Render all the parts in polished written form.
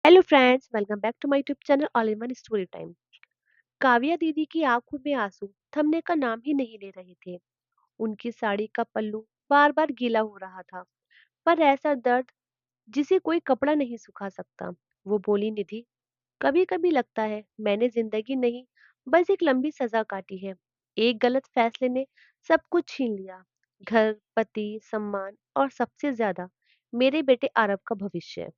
Hello friends, welcome back to my YouTube channel all in one story time. Kavya दीदी की आंखों में आंसू थमने का नाम ही नहीं ले रहे थे। उनकी साड़ी का पल्लू बार बार गीला हो रहा था, पर ऐसा दर्द जिसे कोई कपड़ा नहीं सुखा सकता। वो बोली, निधि, कभी कभी लगता है मैंने जिंदगी नहीं, बस एक लंबी सजा काटी है। एक गलत फैसले ने सब कुछ छीन लिया। घर, पति, सम्मान और सबसे ज्यादा मेरे बेटे आरव का भविष्य।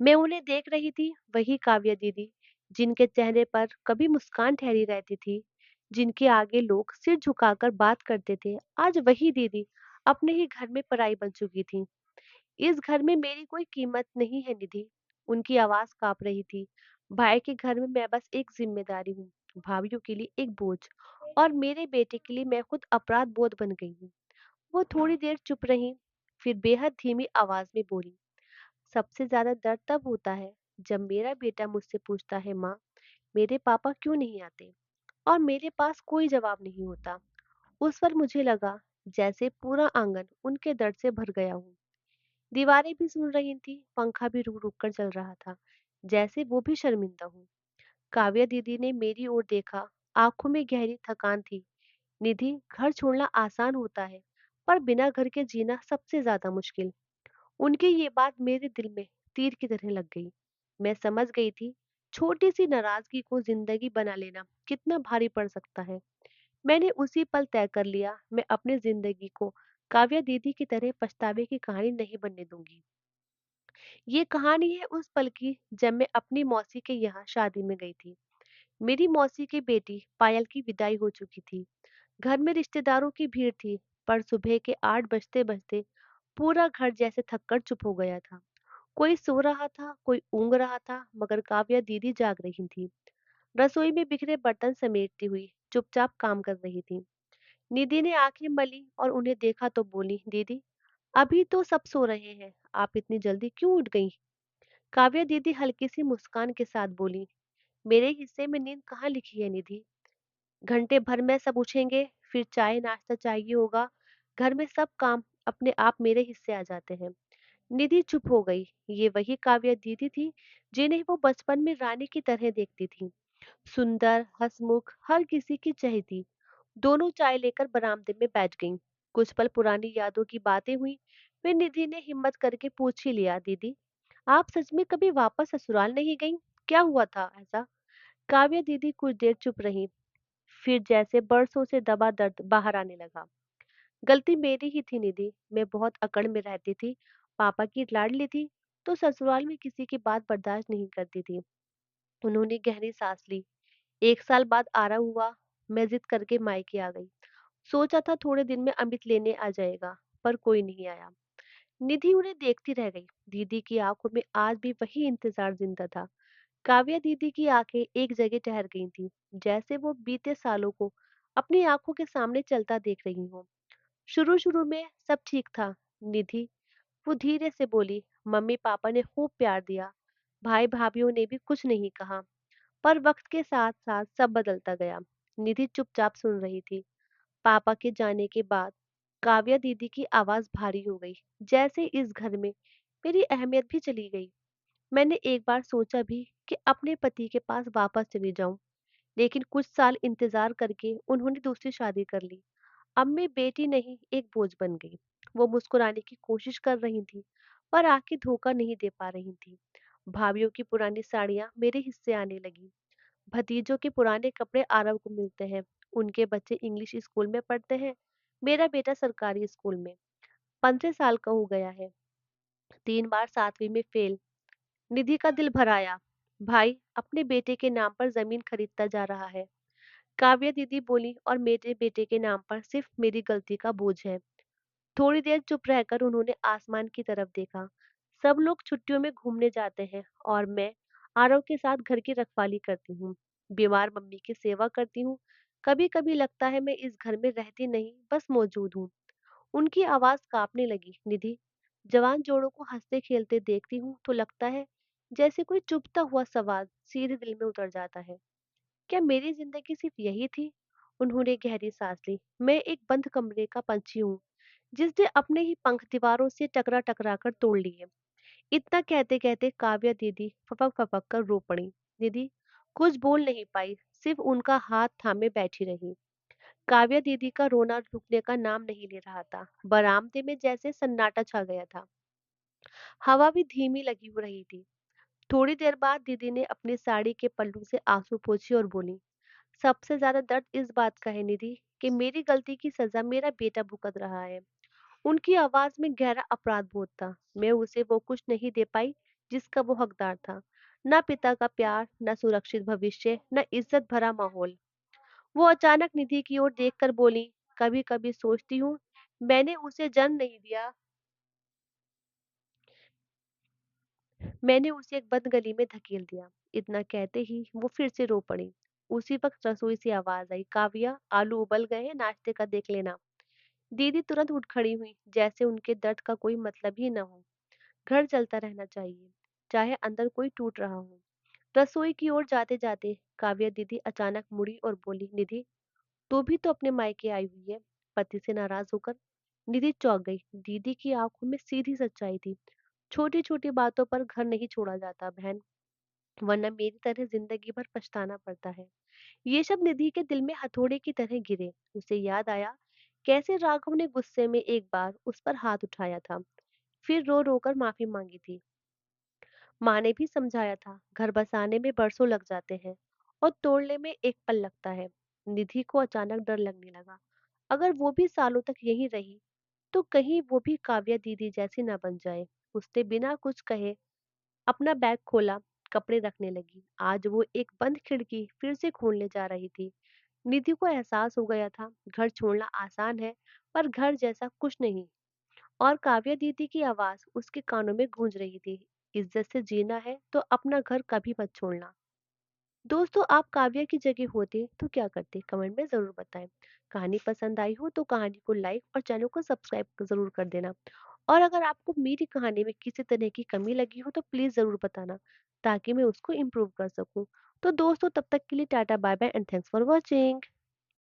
मैं उन्हें देख रही थी, वही काव्या दीदी जिनके चेहरे पर कभी मुस्कान ठहरी रहती थी, जिनके आगे लोग सिर झुकाकर बात करते थे। आज वही दीदी अपने ही घर में पराई बन चुकी थी। इस घर में मेरी कोई कीमत नहीं है निधि। उनकी आवाज कांप रही थी। भाई के घर में मैं बस एक जिम्मेदारी हूँ, भाभीियों के लिए एक बोझ, और मेरे बेटे के लिए मैं खुद अपराध बोध बन गई हूँ। वो थोड़ी देर चुप रही, फिर बेहद धीमी आवाज में बोली, सबसे ज्यादा दर्द तब होता है जब मेरा बेटा मुझसे पूछता है, माँ, मेरे पापा क्यों नहीं आते, और मेरे पास कोई जवाब नहीं होता। उस पर मुझे लगा जैसे पूरा आंगन उनके दर्द से भर गया हूँ। दीवारें भी सुन रही थी, पंखा भी रुक रुक कर चल रहा था, जैसे वो भी शर्मिंदा हूँ। काव्या दीदी ने मेरी ओर देखा, आंखों में गहरी थकान थी। निधि, घर छोड़ना आसान होता है, पर बिना घर के जीना सबसे ज्यादा मुश्किल। उनकी ये बात मेरे दिल में तीर की तरह लग गई। मैं समझ गई थी, छोटी सी नाराजगी को जिंदगी बना लेना कितना भारी पड़ सकता है। मैंने उसी पल तय कर लिया, मैं अपनी जिंदगी को काव्या दीदी की तरह पछतावे की कहानी नहीं बनने दूंगी। ये कहानी है उस पल की जब मैं अपनी मौसी के यहाँ शादी में गई थी। मेरी मौसी की बेटी पायल की विदाई हो चुकी थी। घर में रिश्तेदारों की भीड़ थी, पर सुबह के 8 बजते बजते पूरा घर जैसे थककर चुप हो गया था। कोई सो रहा था, कोई ऊँघ रहा था, मगर काव्या दीदी जाग रही थी। रसोई में बिखरे बर्तन समेटती हुई चुपचाप काम कर रही थी। निधि ने आंखें मली और उन्हें देखा तो बोली, दीदी, अभी तो सब सो रहे हैं, आप इतनी जल्दी क्यों उठ गई? काव्या दीदी हल्की सी मुस्कान के साथ बोली, मेरे हिस्से में नींद कहाँ लिखी है निधि। घंटे भर में सब उठेंगे, फिर चाय नाश्ता चाहिए होगा, घर में सब काम अपने आप मेरे हिस्से आ जाते हैं। निधि चुप हो गई। ये वही काव्या दीदी थी जिन्हें वो बचपन में रानी की तरह देखती थी। सुंदर, हंसमुख, हर किसी की चहेती। दोनों चाय लेकर बरामदे में बैठ गईं। कुछ पल पुरानी यादों की बातें हुई। फिर निधि ने हिम्मत करके पूछ ही लिया, दीदी, आप सच में कभी वापस ससुराल नहीं गईं? क्या हुआ था ऐसा? काव्या दीदी कुछ देर चुप रही, फिर जैसे बरसों से दबा दर्द बाहर आने लगा। गलती मेरी ही थी निधि, मैं बहुत अकड़ में रहती थी, पापा की लाडली थी, तो ससुराल में किसी की बात बर्दाश्त नहीं करती थी। उन्होंने गहरी सांस ली। 1 साल बाद आरा हुआ, मैं जिद करके मायके आ गई। सोचा था थोड़े दिन में अमित लेने आ जाएगा, पर कोई नहीं आया। निधि उन्हें देखती रह गई। दीदी की आंखों में आज भी वही इंतजार जिंदा था। काव्या दीदी की आंखें एक जगह ठहर गई थी, जैसे वो बीते सालों को अपनी आंखों के सामने चलता देख रही हो। शुरू शुरू में सब ठीक था निधि, वो धीरे से बोली, मम्मी पापा ने खूब प्यार दिया, भाई भाभीियों ने भी कुछ नहीं कहा, पर वक्त के साथ साथ सब बदलता गया। निधि चुपचाप सुन रही थी। पापा के जाने के बाद काव्या दीदी की आवाज भारी हो गई, जैसे इस घर में मेरी अहमियत भी चली गई। मैंने एक बार सोचा भी कि अपने पति के पास वापस चली जाऊं, लेकिन कुछ साल इंतजार करके उन्होंने दूसरी शादी कर ली। अब मैं बेटी नहीं, एक बोझ बन गई। वो मुस्कुराने की कोशिश कर रही थी, पर आंखें धोखा नहीं दे पा रही थी। भाभीियों की पुरानी साड़ियां मेरे हिस्से आने लगी। भतीजों के पुराने कपड़े आरव को मिलते हैं। उनके बच्चे इंग्लिश स्कूल में पढ़ते हैं, मेरा बेटा सरकारी स्कूल में 15 साल का हो गया है, 3 बार 7वीं में फेल। निधि का दिल भर आया। भाई अपने बेटे के नाम पर जमीन खरीदता जा रहा है, काव्या दीदी बोली, और मेरे बेटे के नाम पर सिर्फ मेरी गलती का बोझ है। थोड़ी देर चुप रहकर उन्होंने आसमान की तरफ देखा। सब लोग छुट्टियों में घूमने जाते हैं, और मैं आरव के साथ घर की रखवाली करती हूँ, बीमार मम्मी की सेवा करती हूँ। कभी कभी लगता है मैं इस घर में रहती नहीं, बस मौजूद हूँ। उनकी आवाज कांपने लगी, निधि, जवान जोड़ों को हंसते खेलते देखती हूँ तो लगता है जैसे कोई चुभता हुआ सवाल सीधे दिल में उतर जाता है। क्या मेरी जिंदगी सिर्फ यही थी? उन्होंने गहरी सांस ली। मैं एक बंद कमरे का पंछी हूँ, जिसने अपने ही पंख दीवारों से टकरा टकरा कर तोड़ लिए। इतना कहते कहते काव्या दीदी फपक फपक कर रो पड़ी। दीदी कुछ बोल नहीं पाई, सिर्फ उनका हाथ थामे बैठी रही। काव्या दीदी का रोना रुकने का नाम नहीं ले रहा था। बरामदे में जैसे सन्नाटा छा गया था। हवा भी धीमी लगी हो रही थी। थोड़ी देर बाद दीदी ने अपनी साड़ी के पल्लू से आंसू पोंछे और बोली, सबसे ज्यादा दर्द इस बात का है निधि कि मेरी गलती की सजा मेरा बेटा भुगत रहा है। उनकी आवाज में गहरा अपराध बोध था। मैं उसे वो कुछ नहीं दे पाई जिसका वो हकदार था। ना पिता का प्यार, ना सुरक्षित भविष्य, ना इज्जत भरा माहौल। वो अचानक निधि की ओर देखकर बोली, कभी कभी सोचती हूँ मैंने उसे जन्म नहीं दिया, मैंने उसे एक बंद गली में धकेल दिया। इतना कहते ही वो फिर से रो पड़ी। उसी वक्त रसोई से आवाज आई, काव्या आलू उबल गए हैं, नाश्ते का देख लेना। दीदी तुरंत उठ खड़ी हुई, जैसे उनके दर्द का कोई मतलब ही न हो। घर चलता रहना चाहिए, चाहे अंदर कोई टूट रहा हो। रसोई की ओर जाते जाते काव्या दीदी अचानक मुड़ी और बोली, निधि तू भी तो अपने मायके आई हुई है, पति से नाराज होकर। निधि चौंक गई। दीदी की आंखों में सीधी सच्चाई थी। छोटी छोटी बातों पर घर नहीं छोड़ा जाता बहन, वरना मेरी तरह जिंदगी भर पछताना पड़ता है। ये शब्द निधि के दिल में हथौड़े की तरह गिरे। उसे याद आया कैसे राघव ने गुस्से में एक बार उस पर हाथ उठाया था, फिर रो रो कर माफी मांगी थी। माँ ने भी समझाया था, घर बसाने में बरसों लग जाते हैं और तोड़ने में एक पल लगता है। निधि को अचानक डर लगने लगा। अगर वो भी सालों तक यहीं रही तो कहीं वो भी काव्या दीदी जैसी ना बन जाए। उसने बिना कुछ कहे अपना बैग खोला, कपड़े रखने लगी। आज वो एक बंद खिड़की फिर से खोलने जा रही थी। निधि को एहसास हो गया था, घर छोड़ना आसान है पर घर जैसा कुछ नहीं। और काव्या दीदी की आवाज उसके कानों में गूंज रही थी, इज्जत से जीना है तो अपना घर कभी मत छोड़ना। दोस्तों आप काव्या की जगह होते तो क्या करते, कमेंट में जरूर बताएं। कहानी पसंद आई हो तो कहानी को लाइक और चैनल को सब्सक्राइब जरूर कर देना। और अगर आपको मेरी कहानी में किसी तरह की कमी लगी हो तो प्लीज जरूर बताना, ताकि मैं उसको इम्प्रूव कर सकूं। तो दोस्तों तब तक के लिए tata bye bye and thanks for watching.